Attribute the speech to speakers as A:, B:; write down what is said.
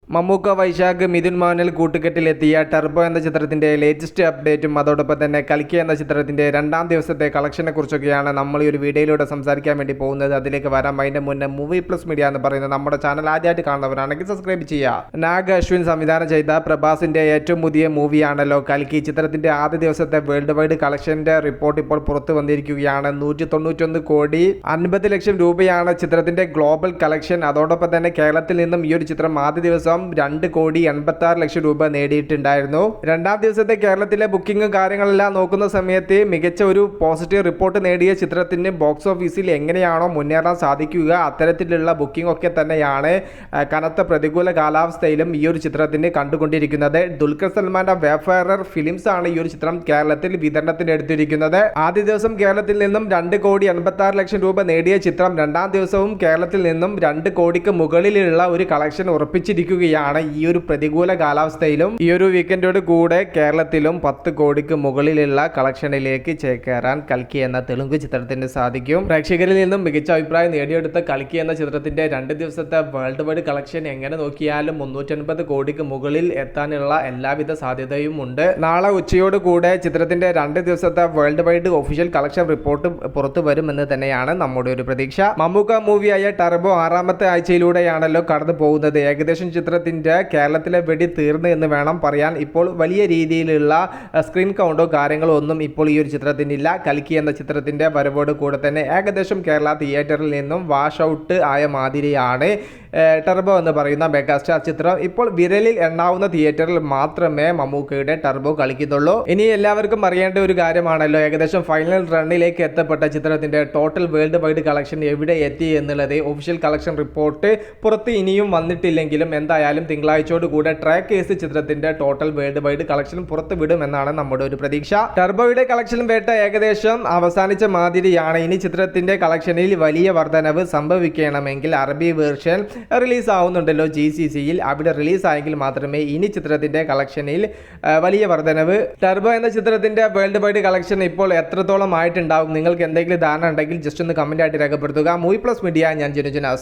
A: Mammukka, Vaishakh, Mithun Mohanlal കൂട്ടുകെട്ടിലെത്തിയ turbo എന്ന ചിത്രത്തിന്റെ latest അപ്ഡേറ്റും അതോടൊപ്പം തന്നെ കൽക്കി എന്ന ചിത്രത്തിന്റെ രണ്ടാം ദിവസത്തെ കളക്ഷനെ കുറിച്ചൊക്കെയാണ് നമ്മൾ ഈ ഒരു വീഡിയോയിലൂടെ സംസാരിക്കാൻ വേണ്ടി പോകുന്നത്. അതിലേക്ക് വരാം. അതിന്റെ മുന്നേ മൂവി പ്ലസ് മീഡിയ എന്ന് പറയുന്ന നമ്മുടെ ചാനൽ ആദ്യമായിട്ട് കാണുന്നവരാണെങ്കിൽ സബ്സ്ക്രൈബ് ചെയ്യുക. നാഗ് അശ്വിൻ സംവിധാനം ചെയ്ത പ്രഭാസിന്റെ ഏറ്റവും പുതിയ മൂവിയാണല്ലോ കൽക്കി. ചിത്രത്തിന്റെ ആദ്യ ദിവസത്തെ വേൾഡ് വൈഡ് കളക്ഷന്റെ റിപ്പോർട്ട് ഇപ്പോൾ പുറത്തു വന്നിരിക്കുകയാണ്. 191 കോടി 50 ലക്ഷം രൂപയാണ് ചിത്രത്തിന്റെ ഗ്ലോബൽ കളക്ഷൻ. അതോടൊപ്പം തന്നെ കേരളത്തിൽ നിന്നും ഈ ഒരു ചിത്രം ആദ്യ ദിവസം 2 കോടി 86 ലക്ഷം രൂപ നേടിയിട്ടുണ്ടായിരുന്നു. രണ്ടാം ദിവസത്തെ കേരളത്തിലെ ബുക്കിംഗും കാര്യങ്ങളെല്ലാം നോക്കുന്ന സമയത്ത് മികച്ച ഒരു പോസിറ്റീവ് റിപ്പോർട്ട് നേടിയ ചിത്രത്തിന് ബോക്സ് ഓഫീസിൽ എങ്ങനെയാണോ മുന്നേറാൻ സാധിക്കുക അത്തരത്തിലുള്ള ബുക്കിംഗ് ഒക്കെ തന്നെയാണ് കനത്ത പ്രതികൂല കാലാവസ്ഥയിലും ഈ ഒരു ചിത്രത്തിന് കണ്ടുകൊണ്ടിരിക്കുന്നത്. ദുൽഖർ സൽമാന്റെ വേഫെയറർ ഫിലിംസ് ആണ് ഈ ഒരു ചിത്രം കേരളത്തിൽ വിതരണത്തിന് എടുത്തിരിക്കുന്നത്. ആദ്യ ദിവസം കേരളത്തിൽ നിന്നും 2 കോടി 86 ലക്ഷം രൂപ നേടിയ ചിത്രം രണ്ടാം ദിവസവും കേരളത്തിൽ നിന്നും 2 കോടിക്ക് മുകളിലുള്ള ഒരു കളക്ഷൻ ഉറപ്പിച്ചിരിക്കുകയാണ്. ഈ ഒരു പ്രതികൂല കാലാവസ്ഥയിലും ഈ ഒരു വീക്കെൻഡോട് കൂടെ കേരളത്തിലും 10 കോടിക്ക് മുകളിലുള്ള കളക്ഷനിലേക്ക് ചേക്കേറാൻ കൽക്കി എന്ന തെലുങ്ക് ചിത്രത്തിന് സാധിക്കും. പ്രേക്ഷകരിൽ നിന്നും മികച്ച അഭിപ്രായം നേടിയെടുത്ത കൽക്കി എന്ന ചിത്രത്തിന്റെ 2 ദിവസത്തെ വേൾഡ് വൈഡ് കളക്ഷൻ എങ്ങനെ നോക്കിയാലും 350 കോടിക്ക് മുകളിൽ എത്താനുള്ള എല്ലാവിധ സാധ്യതയും ഉണ്ട്. നാളെ ഉച്ചയോട് കൂടെ ചിത്രത്തിന്റെ 2 ദിവസത്തെ world wide official collection report പുറത്തു വരുമെന്ന് തന്നെയാണ് നമ്മുടെ ഒരു പ്രതീക്ഷ. മമ്മൂക്ക മൂവിയായ ടർബോ 6ാമത്തെ ആഴ്ചയിലൂടെയാണല്ലോ കടന്നു പോകുന്നത്. ഏകദേശം ചിത്രത്തിന്റെ കേരളത്തിലെ വെടി തീർന്നു എന്ന് വേണം പറയാൻ. ഇപ്പോൾ വലിയ രീതിയിലുള്ള സ്ക്രീൻ കൗണ്ടോ കാര്യങ്ങളോ ഒന്നും ഇപ്പോൾ ഈ ഒരു ചിത്രത്തിനില്ല. കൽക്കി എന്ന ചിത്രത്തിന്റെ വരവോട് കൂടെ തന്നെ ഏകദേശം കേരള തിയേറ്ററിൽ നിന്നും വാഷ് ഔട്ട് ആയ മാതിരിയാണ് ടർബോ എന്ന് പറയുന്ന മെഗാസ്റ്റാർ ചിത്രം. ഇപ്പോൾ വിരലിൽ എണ്ണാവുന്ന തിയേറ്ററിൽ മാത്രമേ മമ്മൂക്കയുടെ ടർബോ കളിക്കുന്നുള്ളൂ. ഇനി എല്ലാവർക്കും അറിയേണ്ട ഒരു കാര്യമാണല്ലോ, ഏകദേശം ഫൈനൽ റണ്ണിലേക്ക് എത്തപ്പെട്ട ചിത്രത്തിന്റെ ടോട്ടൽ വേൾഡ് വൈഡ് കളക്ഷൻ എവിടെ എത്തി എന്നുള്ളത്. ഒഫീഷ്യൽ കളക്ഷൻ റിപ്പോർട്ട് പുറത്ത് ഇനിയും വന്നിട്ടില്ലെങ്കിലും എന്തായാലും തിങ്കളാഴ്ചയോട് കൂടെ ട്രാക്ക് കേസ് ചിത്രത്തിന്റെ ടോട്ടൽ വേൾഡ് വൈഡ് കളക്ഷൻ പുറത്ത് വിടുമെന്നാണ് നമ്മുടെ ഒരു പ്രതീക്ഷ. ടർബോയുടെ കളക്ഷൻ വേട്ട ഏകദേശം അവസാനിച്ച മാതിരിയാണ്. ഇനി ചിത്രത്തിന്റെ കളക്ഷനിൽ വലിയ വർധനവ് സംഭവിക്കണമെങ്കിൽ അറബി വേർഷൻ റിലീസ് ആവുന്നുണ്ടല്ലോ GCCയിൽ, അവിടെ റിലീസ് ആയെങ്കിൽ മാത്രമേ ഇനി ചിത്രത്തിന്റെ കളക്ഷനിൽ വലിയ വർധനവ്. ടർബോ എന്ന ചിത്രത്തിന്റെ വേൾഡ് വൈഡ് കളക്ഷൻ ഇപ്പോൾ എത്രത്തോളം ആയിട്ടുണ്ടാവും? നിങ്ങൾക്ക് എന്തെങ്കിലും ധാരണ ഉണ്ടെങ്കിൽ ജസ്റ്റ് ഒന്ന് കമന്റ് ആയിട്ട് രേഖപ്പെടുത്തുക. മൂവി പ്ലസ് മീഡിയ, ഞാൻ ജിനുജനാസ്.